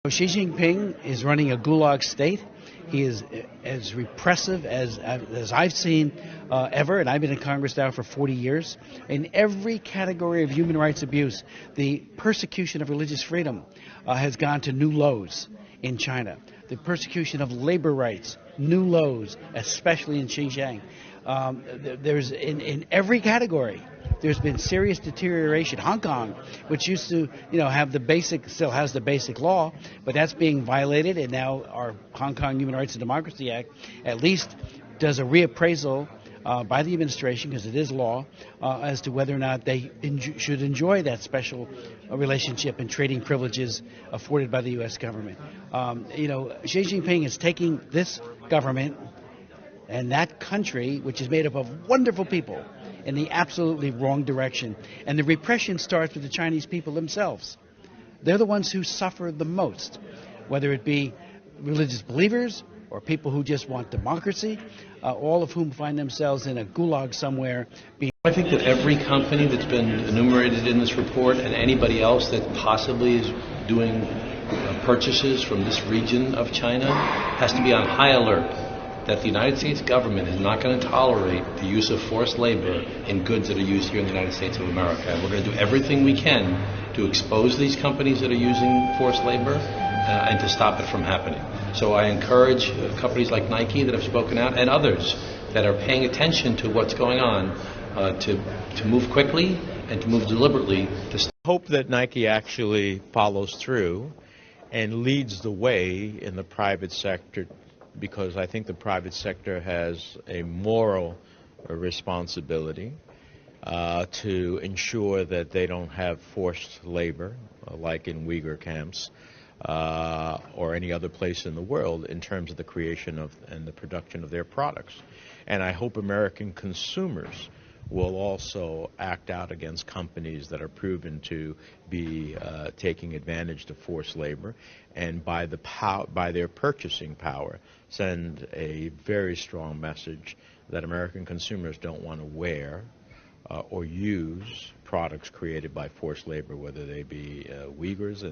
Xi Jinping is running a gulag state. He is as repressive as I've seen ever, and I've been in Congress now for 40 years. In every category of human rights abuse, the persecution of religious freedom has gone to new lows in China. The persecution of labor rights, new lows, especially in Xinjiang. There's in every category. There's been serious deterioration. Hong Kong, which used to, have the basic, still has the basic law, but that's being violated, and now our Hong Kong Human Rights and Democracy Act at least does a reappraisal by the administration, because it is law, as to whether or not they should enjoy that special relationship and trading privileges afforded by the U.S. government. Xi Jinping is taking this government and that country, which is made up of wonderful people, in the absolutely wrong direction. And the repression starts with the Chinese people themselves. They're the ones who suffer the most, whether it be religious believers or people who just want democracy, all of whom find themselves in a gulag somewhere. I think that every company that's been enumerated in this report and anybody else that possibly is doing purchases from this region of China has to be on high alert that the United States government is not going to tolerate the use of forced labor in goods that are used here in the United States of America. And we're going to do everything we can to expose these companies that are using forced labor and to stop it from happening. So I encourage companies like Nike that have spoken out and others that are paying attention to what's going on to move quickly and to move deliberately. Hope that Nike actually follows through and leads the way in the private sector, because I think the private sector has a moral responsibility to ensure that they don't have forced labor, like in Uyghur camps, or any other place in the world, in terms of the creation of and the production of their products. And I hope American consumers will also act out against companies that are proven to be taking advantage of forced labor, and by their purchasing power send a very strong message that American consumers don't want to wear or use products created by forced labor, whether they be Uyghurs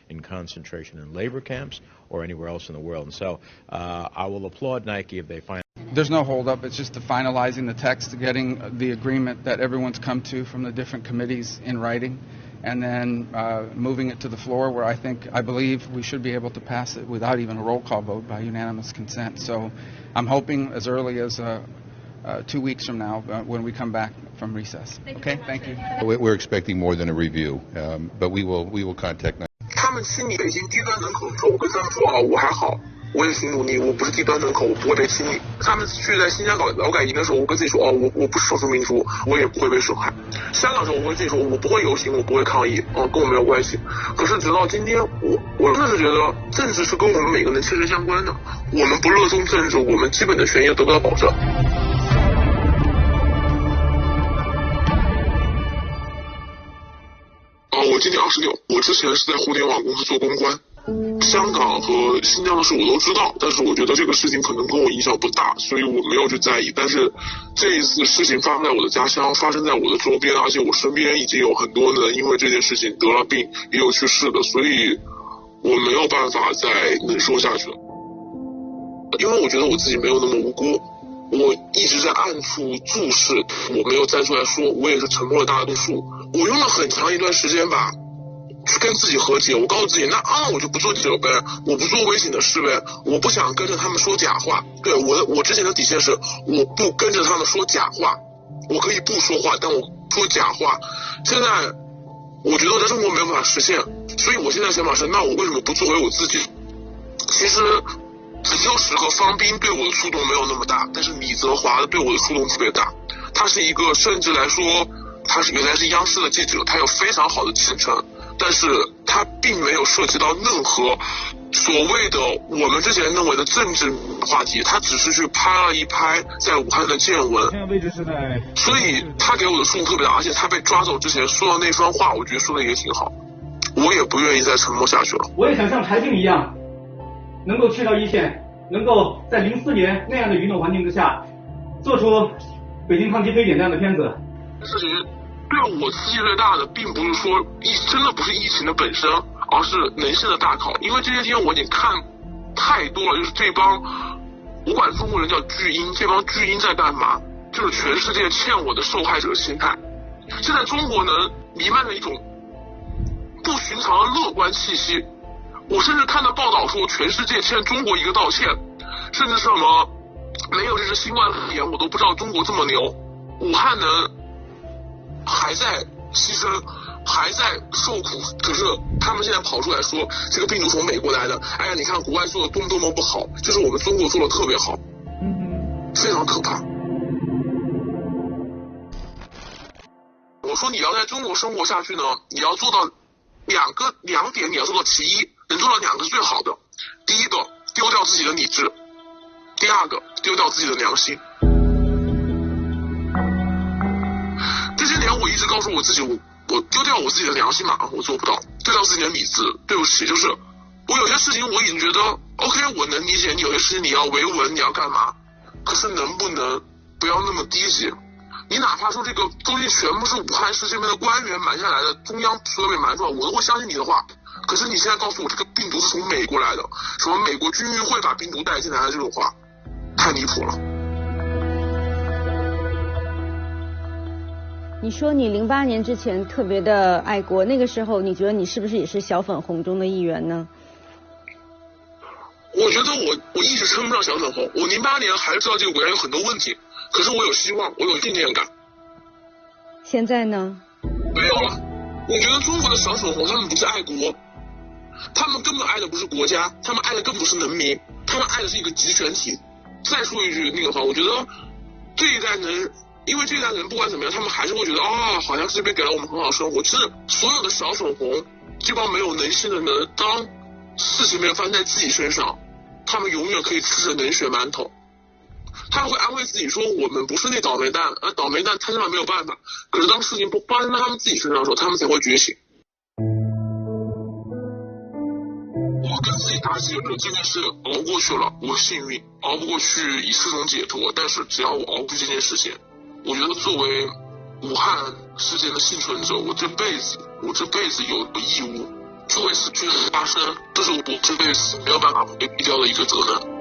in concentration and labor camps or anywhere else in the world. And so I will applaud Nike if they find. There's no holdup. It's just the finalizing the text, getting the agreement that everyone's come to from the different committees in writing, and then moving it to the floor, where I believe we should be able to pass it without even a roll call vote, by unanimous consent. So I'm hoping as early as 2 weeks from now, when we come back from recess. Okay, thank you. We're expecting more than a review, but we will contact. 他们心里的一些低端人口说，我跟他们说啊，我还好，我也挺努力，我不是低端人口，我不会被清理。他们去在新疆搞劳改营的时候，我跟自己说，哦，我不是少数民族，我也不会被损害。香港的时候，我跟自己说，我不会游行，我不会抗议，跟我没有关系。可是直到今天，我真的是觉得政治是跟我们每个人切身相关的。我们不热衷政治，我们基本的权益得不到保障。我今年26，我之前是在互联网公司做公关。香港和新疆的事我都知道，但是我觉得这个事情可能跟我影响不大，所以我没有去在意。但是这一次事情发生在我的家乡，发生在我的周边，而且我身边已经有很多人因为这件事情得了病，也有去世的，所以我没有办法再忍受下去了。因为我觉得我自己没有那么无辜，我一直在暗处注视，我没有站出来说，我也是沉默了大多数。我用了很长一段时间吧，去跟自己和解。我告诉自己，那我就不做记者呗，我不做危险的事呗，我不想跟着他们说假话。对，我之前的底线是，我不跟着他们说假话，我可以不说话，但我说假话。现在我觉得我在中国没有办法实现，所以我现在想法是，那我为什么不做回我自己？其实子修史和方斌对我的触动没有那么大，但是李泽华对我的触动特别大。他是一个，甚至来说他是原来是央视的记者，他有非常好的前程，但是他并没有涉及到任何所谓的我们之前认为的政治话题，他只是去拍了一拍在武汉的见闻。现在位置是在，所以他给我的触动特别大，而且他被抓走之前说的那番话，我觉得说的也挺好。我也不愿意再沉默下去了。我也想像柴静一样，能够去到一线，能够在04年那样的舆论环境之下，做出北京抗击非典这样的片子。事情对我刺激最大的，并不是说真的不是疫情的本身，而是人性的大考。因为这些天我已经看太多了，就是这帮我管中国人叫巨婴，这帮巨婴在干嘛？就是全世界欠我的受害者心态。现在中国呢弥漫着一种不寻常的乐观气息，我甚至看到报道说全世界欠中国一个道歉，甚至什么没有这是新冠肺炎我都不知道中国这么牛。武汉呢还在牺牲，还在受苦，可是他们现在跑出来说这个病毒从美国来的，哎呀你看国外做的多么不好，就是我们中国做的特别好，非常可怕。我说你要在中国生活下去呢，你要做到两点，你要做到其一，能做到2个是最好的。第一个，丢掉自己的理智；第二个，丢掉自己的良心。这些年我一直告诉我自己，我丢掉我自己的良心嘛，我做不到；丢掉自己的理智，对不起，就是我有些事情我已经觉得 OK， 我能理解你有些事情你要维稳，你要干嘛，可是能不能不要那么低级？你哪怕说这个东西全部是武汉市这边的官员瞒下来的，中央所有被瞒出来，我都会相信你的话。可是你现在告诉我这个病毒是从美国来的，什么美国军运会把病毒带进来的这种话，太离谱了。你说你08年之前特别的爱国，那个时候你觉得你是不是也是小粉红中的一员呢？我觉得我一直称不上小粉红，我08年还是知道这个国家有很多问题，可是我有希望，我有信念感。现在呢？没有了。我觉得中国的小粉红他们不是爱国，他们根本爱的不是国家，他们爱的更不是人民，他们爱的是一个集权体。再说一句那个话，我觉得这一代人，因为这一代人不管怎么样，他们还是会觉得好像这边给了我们很好生活。其实所有的小粉红，这帮没有人性的人，当事情没有发生在自己身上，他们永远可以吃着冷血馒头。他们会安慰自己说我们不是那倒霉蛋，而倒霉蛋他身上没有办法。可是当事情不发生在他们自己身上的时候，他们才会觉醒。我跟自己打气，这件事熬过去了，我幸运；熬不过去以4种解脱。但是只要我熬过去这件事情，我觉得作为武汉事件的幸存者，我这辈子有义务做为此去发声，这是我这辈子没有办法回避掉的一个责任。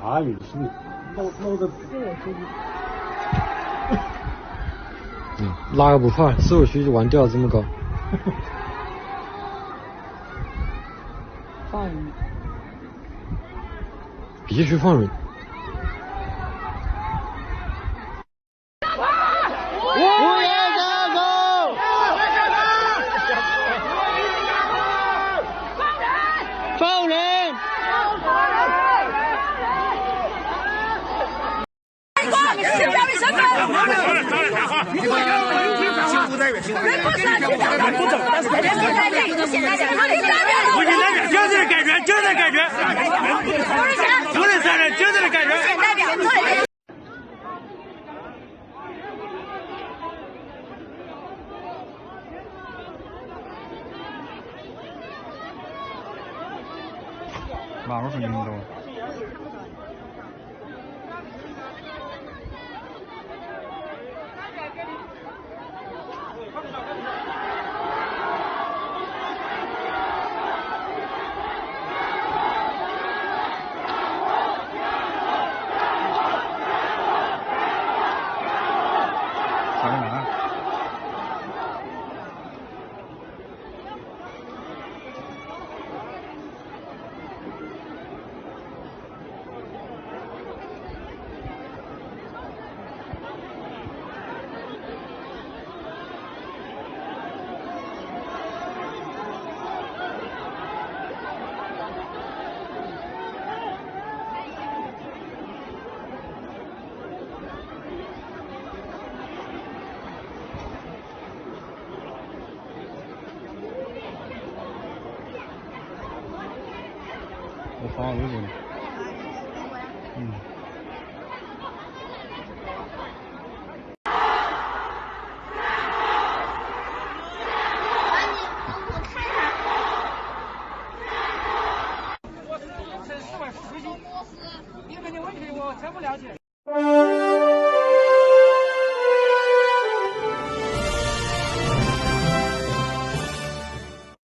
大运是老的。哪个不跑？市委书记腕吊这么高？放人，必须放人。哪个是运动？我发微博了。我是城市外出行，你们的问题我全部了解。